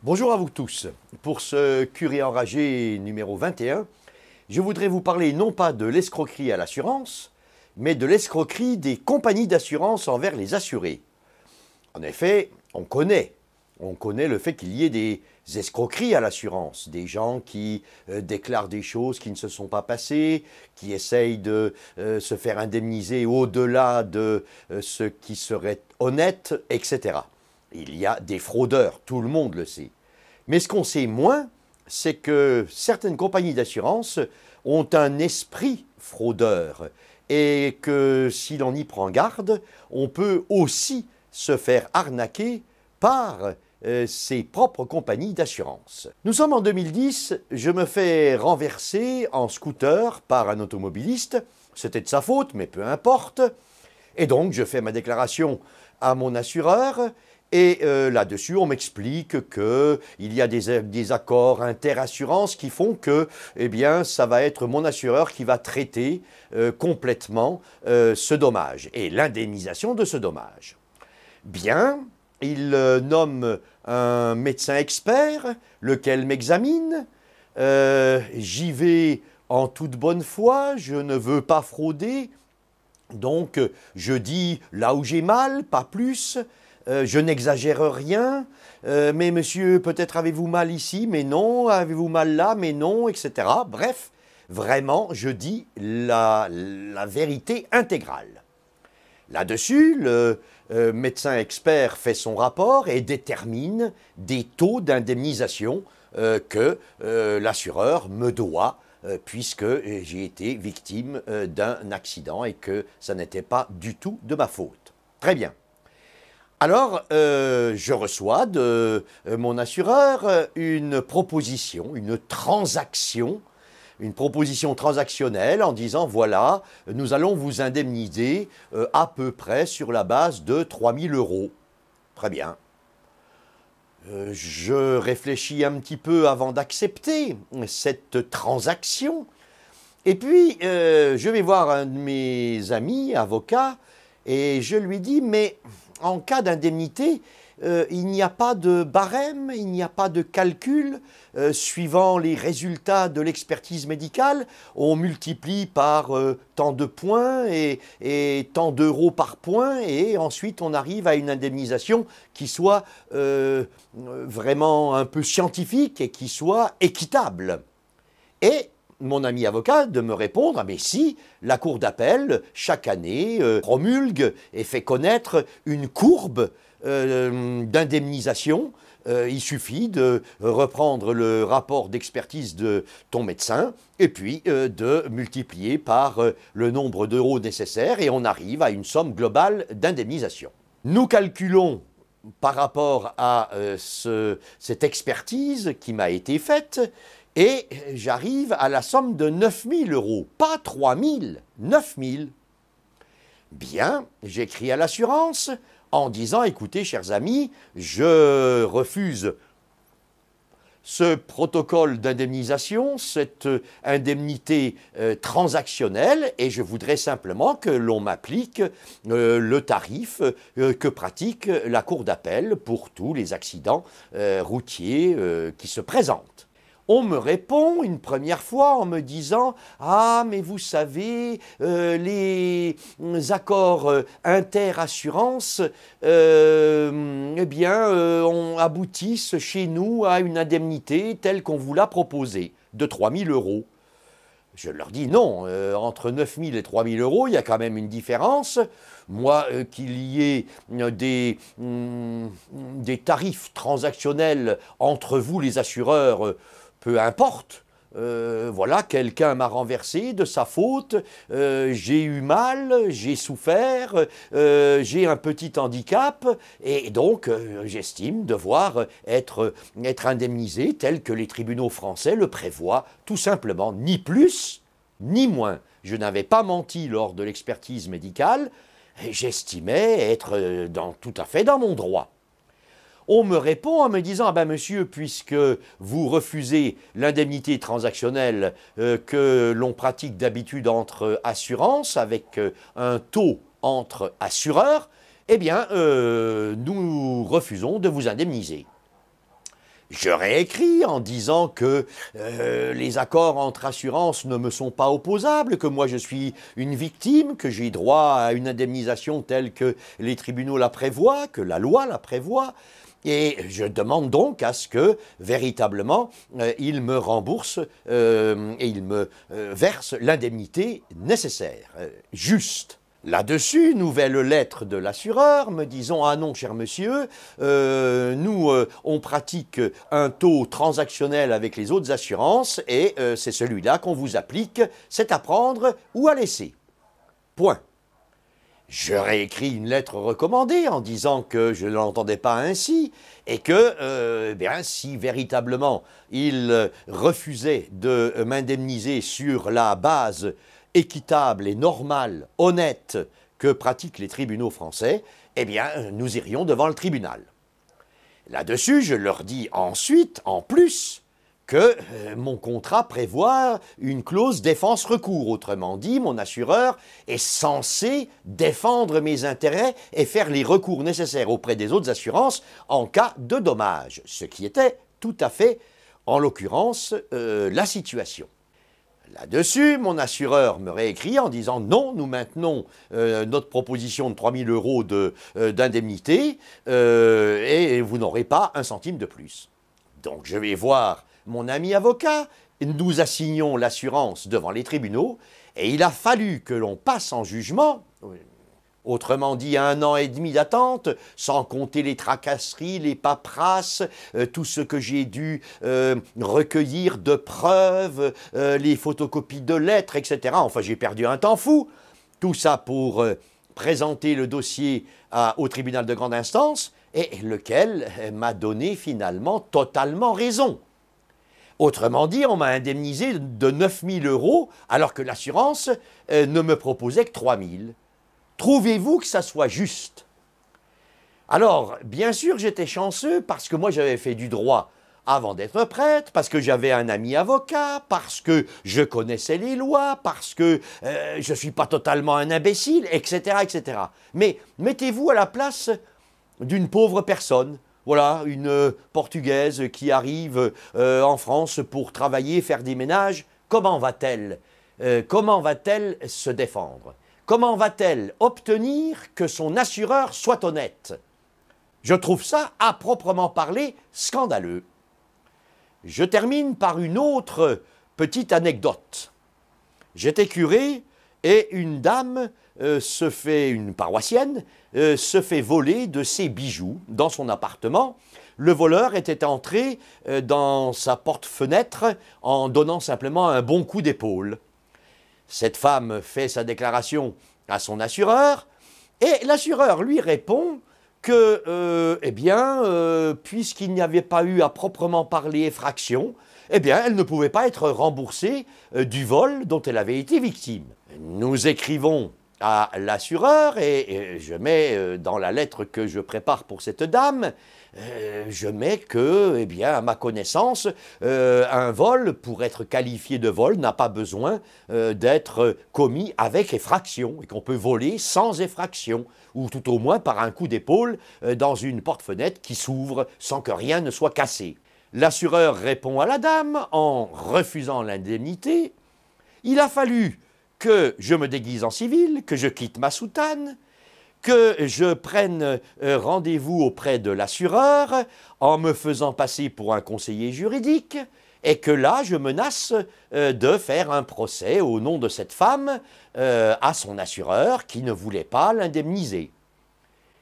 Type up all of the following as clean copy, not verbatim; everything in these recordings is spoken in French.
Bonjour à vous tous. Pour ce Curé enragé numéro 21, je voudrais vous parler non pas de l'escroquerie à l'assurance, mais de l'escroquerie des compagnies d'assurance envers les assurés. En effet, on connaît le fait qu'il y ait des escroqueries à l'assurance, des gens qui déclarent des choses qui ne se sont pas passées, qui essayent de se faire indemniser au-delà de ce qui serait honnête, etc. Il y a des fraudeurs, tout le monde le sait. Mais ce qu'on sait moins, c'est que certaines compagnies d'assurance ont un esprit fraudeur et que si l'on y prend garde, on peut aussi se faire arnaquer par ses propres compagnies d'assurance. Nous sommes en 2010, je me fais renverser en scooter par un automobiliste. C'était de sa faute, mais peu importe. Et donc, je fais ma déclaration à mon assureur. Et là-dessus, on m'explique qu'il y a des accords interassurances qui font que, eh bien, ça va être mon assureur qui va traiter complètement ce dommage et l'indemnisation de ce dommage. Bien, il nomme un médecin expert, lequel m'examine. J'y vais en toute bonne foi, je ne veux pas frauder. Donc, je dis là où j'ai mal, pas plus. Je n'exagère rien, mais monsieur, peut-être avez-vous mal ici, mais non, avez-vous mal là, mais non, etc. Bref, vraiment, je dis la vérité intégrale. Là-dessus, le médecin expert fait son rapport et détermine des taux d'indemnisation que l'assureur me doit puisque j'ai été victime d'un accident et que ça n'était pas du tout de ma faute. Très bien. Alors, je reçois de mon assureur une proposition, une proposition transactionnelle en disant, voilà, nous allons vous indemniser à peu près sur la base de 3 000 €. Très bien. Je réfléchis un petit peu avant d'accepter cette transaction. Et puis, je vais voir un de mes amis, avocat, et je lui dis, mais en cas d'indemnité, il n'y a pas de barème, il n'y a pas de calcul. Suivant les résultats de l'expertise médicale, on multiplie par tant de points et tant d'euros par point, et ensuite on arrive à une indemnisation qui soit vraiment un peu scientifique et qui soit équitable. Et mon ami avocat de me répondre, ah mais si, la cour d'appel, chaque année, promulgue et fait connaître une courbe d'indemnisation. Il suffit de reprendre le rapport d'expertise de ton médecin et puis de multiplier par le nombre d'euros nécessaires et on arrive à une somme globale d'indemnisation. Nous calculons par rapport à cette expertise qui m'a été faite, et j'arrive à la somme de 9 000 €, pas 3 000, 9 000. Bien, j'écris à l'assurance en disant, écoutez, chers amis, je refuse ce protocole d'indemnisation, cette indemnité transactionnelle, et je voudrais simplement que l'on m'applique le tarif que pratique la cour d'appel pour tous les accidents routiers qui se présentent. On me répond une première fois en me disant « Ah, mais vous savez, les accords interassurances, eh bien, aboutissent chez nous à une indemnité telle qu'on vous l'a proposée, de 3 000 €. Je leur dis non, entre 9 000 et 3 000 €, il y a quand même une différence. Moi, qu'il y ait des tarifs transactionnels entre vous, les assureurs, peu importe, voilà, quelqu'un m'a renversé de sa faute, j'ai eu mal, j'ai souffert, j'ai un petit handicap, et donc j'estime devoir être indemnisé tel que les tribunaux français le prévoient, tout simplement, ni plus ni moins. Je n'avais pas menti lors de l'expertise médicale, et j'estimais être tout à fait dans mon droit. On me répond en me disant « Ah ben monsieur, puisque vous refusez l'indemnité transactionnelle que l'on pratique d'habitude entre assurances, avec un taux entre assureurs, eh bien, nous refusons de vous indemniser. » Je réécris en disant que les accords entre assurances ne me sont pas opposables, que moi je suis une victime, que j'ai droit à une indemnisation telle que les tribunaux la prévoient, que la loi la prévoit. Et je demande donc à ce que, véritablement, il me rembourse et il me verse l'indemnité nécessaire, juste. Là-dessus, nouvelle lettre de l'assureur me disant « Ah non, cher monsieur, nous, on pratique un taux transactionnel avec les autres assurances et c'est celui-là qu'on vous applique, c'est à prendre ou à laisser. » Point. Je réécris une lettre recommandée en disant que je ne l'entendais pas ainsi et que si véritablement il refusait de m'indemniser sur la base équitable et normale, honnête que pratiquent les tribunaux français, eh bien nous irions devant le tribunal. Là-dessus, je leur dis ensuite, en plus, que mon contrat prévoit une clause défense-recours. Autrement dit, mon assureur est censé défendre mes intérêts et faire les recours nécessaires auprès des autres assurances en cas de dommage, ce qui était tout à fait, en l'occurrence, la situation. Là-dessus, mon assureur me réécrit en disant « Non, nous maintenons notre proposition de 3 000 € d'indemnité et vous n'aurez pas un centime de plus. » Donc je vais voir mon ami avocat, nous assignons l'assurance devant les tribunaux et il a fallu que l'on passe en jugement, autrement dit 1 an et demi d'attente, sans compter les tracasseries, les paperasses, tout ce que j'ai dû recueillir de preuves, les photocopies de lettres, etc. Enfin, j'ai perdu un temps fou. Tout ça pour présenter le dossier au tribunal de grande instance, et lequel m'a donné finalement totalement raison. Autrement dit, on m'a indemnisé de 9 000 € alors que l'assurance ne me proposait que 3 000. Trouvez-vous que ça soit juste? Alors, bien sûr, j'étais chanceux parce que moi j'avais fait du droit avant d'être prêtre, parce que j'avais un ami avocat, parce que je connaissais les lois, parce que je ne suis pas totalement un imbécile, etc., etc. Mais mettez-vous à la place d'une pauvre personne. Voilà, une Portugaise qui arrive en France pour travailler, faire des ménages. Comment va-t-elle se défendre? Comment va-t-elle obtenir que son assureur soit honnête? Je trouve ça, à proprement parler, scandaleux. Je termine par une autre petite anecdote. J'étais curé et une dame une paroissienne, se fait voler de ses bijoux dans son appartement. Le voleur était entré dans sa porte-fenêtre en donnant simplement un bon coup d'épaule. Cette femme fait sa déclaration à son assureur et l'assureur lui répond que, puisqu'il n'y avait pas eu à proprement parler effraction, elle ne pouvait pas être remboursée du vol dont elle avait été victime. Nous écrivons à l'assureur et je mets dans la lettre que je prépare pour cette dame, je mets que, à ma connaissance, un vol, pour être qualifié de vol, n'a pas besoin d'être commis avec effraction et qu'on peut voler sans effraction, ou tout au moins par un coup d'épaule dans une porte-fenêtre qui s'ouvre sans que rien ne soit cassé. L'assureur répond à la dame en refusant l'indemnité. Il a fallu que je me déguise en civil, que je quitte ma soutane, que je prenne rendez-vous auprès de l'assureur en me faisant passer pour un conseiller juridique et que là, je menace de faire un procès au nom de cette femme à son assureur qui ne voulait pas l'indemniser.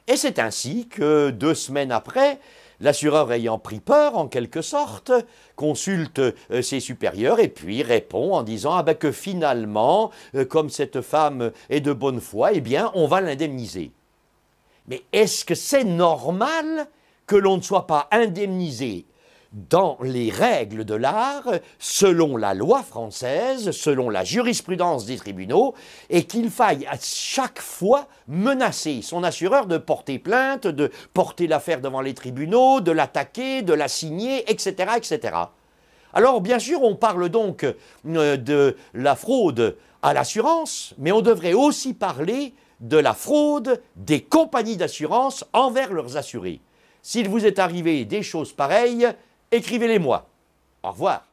Et c'est ainsi que 2 semaines après, l'assureur ayant pris peur, en quelque sorte, consulte ses supérieurs et puis répond en disant que finalement, comme cette femme est de bonne foi, on va l'indemniser. Mais est-ce que c'est normal que l'on ne soit pas indemnisé dans les règles de l'art, selon la loi française, selon la jurisprudence des tribunaux, et qu'il faille à chaque fois menacer son assureur de porter plainte, de porter l'affaire devant les tribunaux, de l'attaquer, de la signer, etc., etc. Alors, bien sûr, on parle donc de la fraude à l'assurance, mais on devrait aussi parler de la fraude des compagnies d'assurance envers leurs assurés. S'il vous est arrivé des choses pareilles, écrivez-les-moi. Au revoir.